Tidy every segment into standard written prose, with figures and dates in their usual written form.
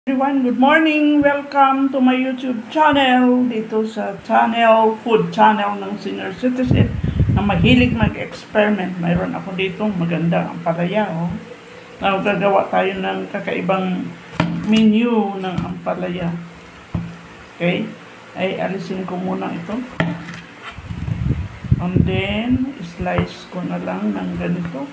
Everyone, good morning! Welcome to my YouTube channel. Dito sa food channel ng senior citizen na mahilig mag-experiment. Mayroon ako dito maganda ang palaya. Gagawa tayo ng kakaibang menu ng ampalaya. Okay? Ay alisin ko muna ito. And then, slice ko na lang ng ganito.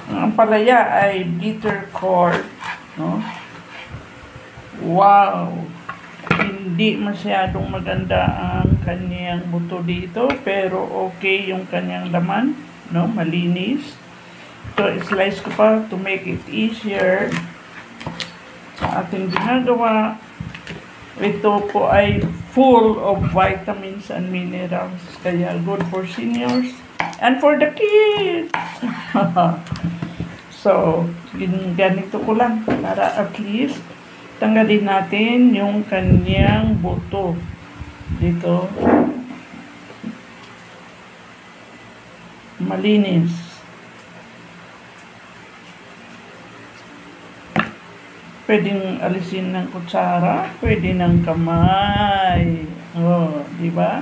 Ang ampalaya ay bitter gourd, no? Wow! Hindi masyadong maganda ang kanyang buto dito, pero okay yung kanyang laman, no? Malinis. So, slice ko pa to make it easier sa ating ginagawa. Ito po ay full of vitamins and minerals, kaya good for seniors and for the kids. So, ganito ko lang para at least tanggalin natin yung kanyang buto dito. Malinis. Pwedeng alisin ng kutsara, pwede ng kamay. Oh, di ba?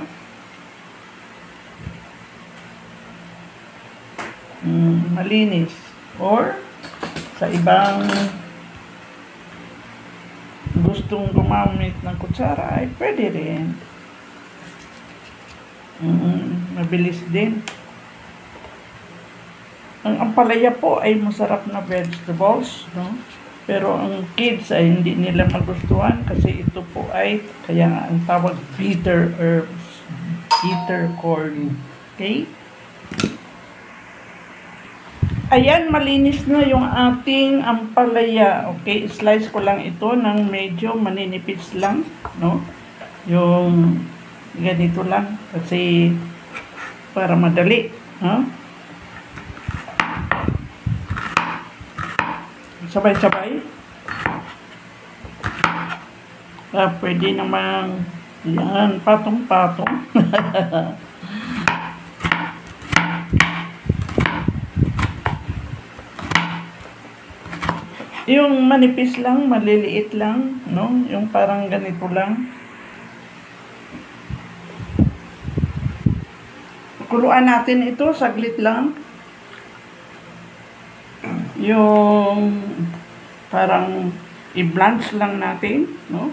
Malinis. Or sa ibang gustong gumamit ng kutsara ay pwede rin. Mabilis din. Ang ampalaya po ay masarap na vegetables, no? Pero ang kids ay hindi nila magustuhan kasi ito po ay kaya ang tawag bitter herbs, bitter corn. Okay? Ayan, malinis na yung ating ampalaya. Okay, slice ko lang ito ng medyo maninipis lang, no? Yung ganito lang kasi para madali, no? Sabay-sabay. Pwede namang yan, patong-patong. Yung manipis lang, maliliit lang, no? Yung parang ganito lang. Kuluan natin ito, saglit lang. Yung parang i-blanch lang natin, no?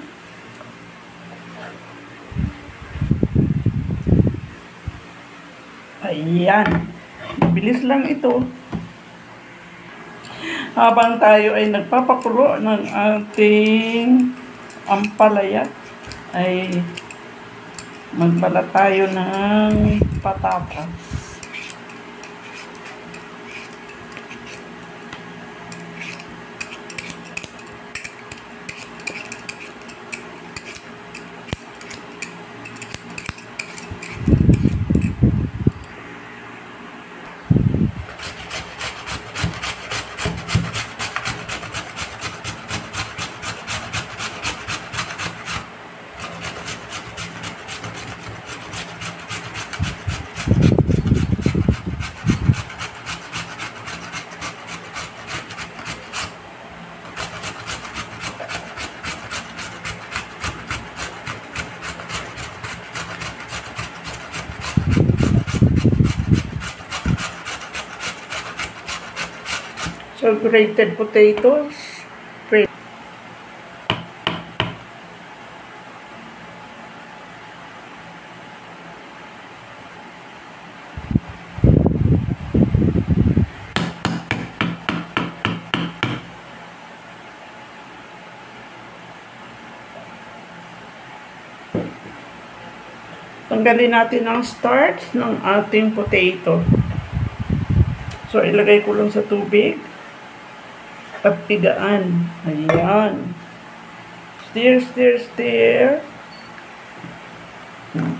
Ayan. Mabilis lang ito. Habang tayo ay nagpapakulo ng ating ampalaya, ay magbalat tayo ng patatas. So, grated potatoes. Tanggalin natin ang starch ng ating potato. So, ilagay ko lang sa tubig. At pigaan. Ayan. Stir, stir, stir.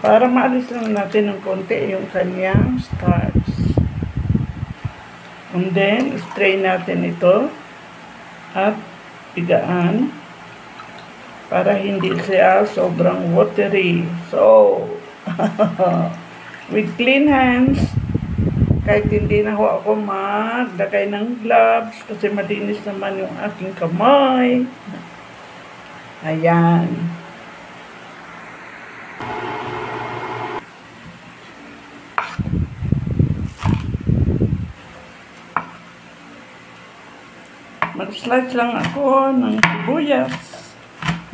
Para maalis lang natin ng konti yung kanyang starch. And then, strain natin ito. At pigaan. Para hindi siya sobrang watery. So, with clean hands, Kahit hindi na ako maglagay ng gloves kasi malinis naman yung aking kamay. Ayan. Mag-slice lang ako ng sibuyas.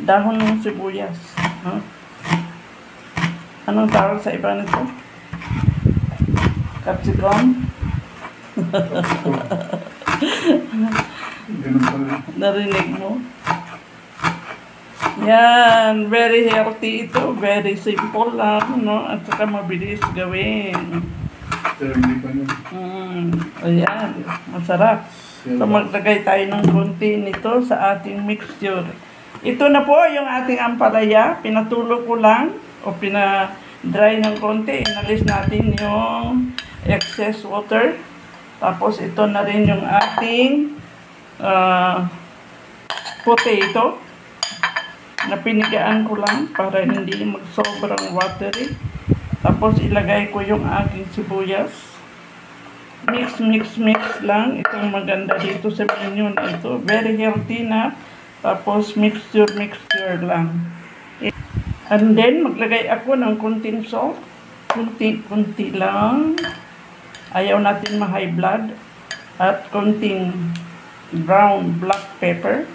Dahon ng sibuyas. Huh? Anong tawag sa iba nito? Capsicum? Narinig mo? Yan, very healthy ito. Very simple lang, no? At saka mabilis gawin. Ayan, masarap. So, maglagay tayo ng konti nito sa ating mixture. Ito na po yung ating ampalaya. Pinatulo ko lang o pina-dry ng konti. Inalis natin yung excess water. Tapos, ito na rin yung ating potato na pinigaan ko lang para hindi magsobrang watery. Tapos ilagay ko yung aking sibuyas. Mix lang. Itong maganda dito sa menu na ito. Very healthy na. Tapos mixture lang. And then maglagay ako ng konting salt. Kunti lang. Ayaw natin ma-high blood. At konting brown black pepper.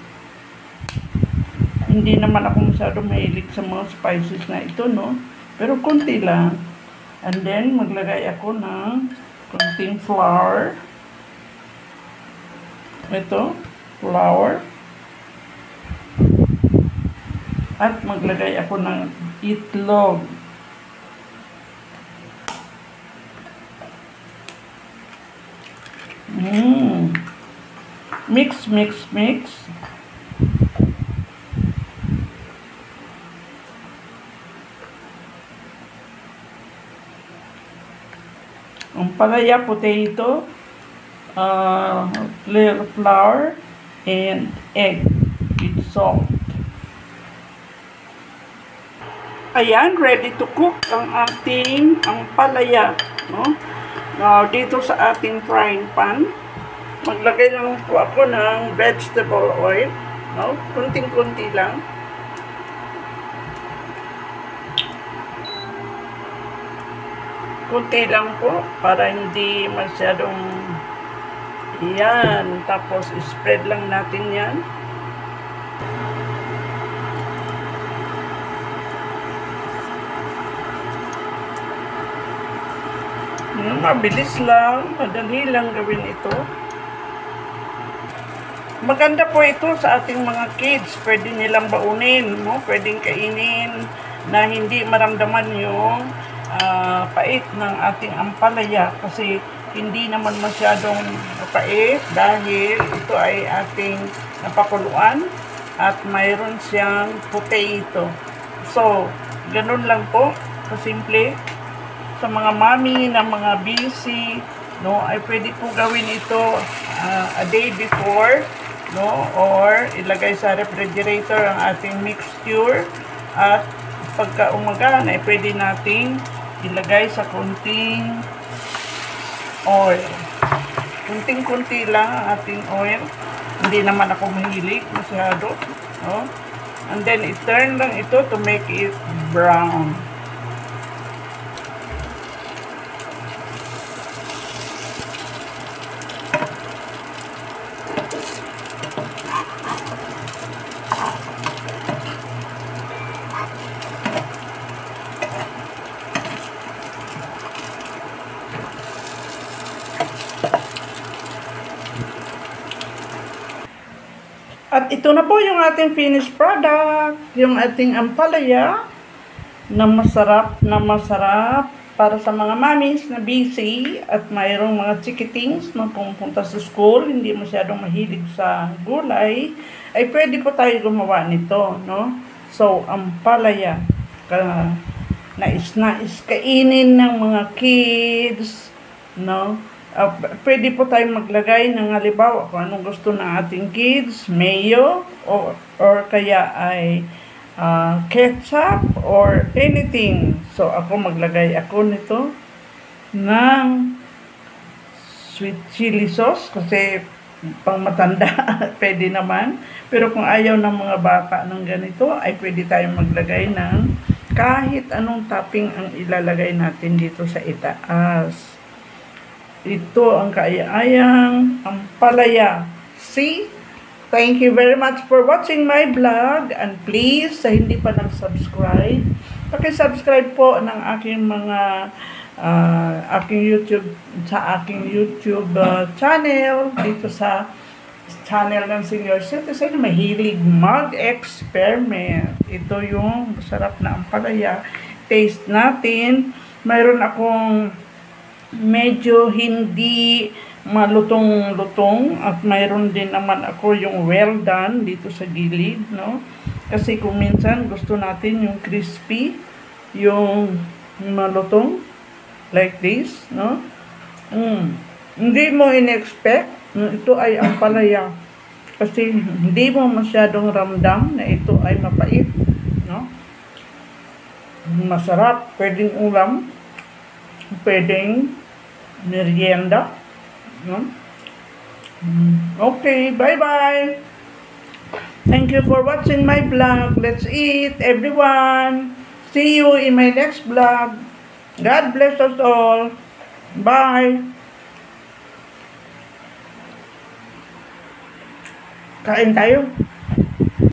Hindi naman ako masyado mahilig sa mga spices na ito, no? Pero konti lang. And then, maglagay ako ng konting flour. Ito, flour. At maglagay ako ng itlog. Mix. Ang palaya, potato, clear flour, and egg with salt. Ayan, ready to cook ang ating palaya. No? Now, dito sa ating frying pan, maglagay lang po ako ng vegetable oil. No? Kunting-kunti lang. Kunti lang po para hindi masyadong yan. Tapos spread lang natin yan. Mabilis lang. Madali lang gawin ito. Maganda po ito sa ating mga kids. Pwede nilang baunin. No? Pwedeng kainin na hindi maramdaman yung pait ng ating ampalaya kasi hindi naman masyadong pait dahil ito ay ating napakuluan at mayroon siyang potato. So, ganun lang po kasimple. Sa mga mami na mga busy, no, ay pwede po gawin ito a day before, no, or ilagay sa refrigerator ang ating mixture at pagka umaga ay pwede nating ilagay sa kunting oil. Kunting-kunti lang ang ating oil. Hindi naman ako mahilig masyado. No? And then, i-turn lang ito to make it brown. At ito na po yung ating finished product, yung ating ampalaya na masarap para sa mga mommies na busy at mayroong mga chikitings na pumunta sa school, hindi masyadong mahilig sa gulay, ay pwede po tayo gumawa nito, no? So, ampalaya, nais kainin ng mga kids, no? Pwede po tayong maglagay ng halimbawa kung anong gusto ng ating kids, mayo, or kaya ay ketchup, or anything. So, ako maglagay ako nito ng sweet chili sauce kasi pang matanda, pwede naman. Pero kung ayaw ng mga bata ng ganito, ay pwede tayong maglagay ng kahit anong topping ang ilalagay natin dito sa itaas. Ito ang kaaya-ayang ampalaya. See? Thank you very much for watching my vlog. And please, sa hindi pa nag-subscribe, paki-subscribe po ng aking mga aking YouTube channel dito sa channel ng senior citizen mahilig mag-experiment. Ito yung masarap na ampalaya. Taste natin. Mayroon akong medyo hindi malutong-lutong at mayroon din naman ako yung well done dito sa gilid, no? Kasi kung minsan gusto natin yung crispy, yung malutong like this, no? Hindi mo in-expect ito ay ampalaya kasi hindi mo masyadong ramdam na ito ay mapait, no? Masarap, pwedeng ulam, pwedeng merienda, no? Okay, bye-bye. Thank you for watching my vlog. Let's eat, everyone. See you in my next vlog. God bless us all. Bye. Kain tayo.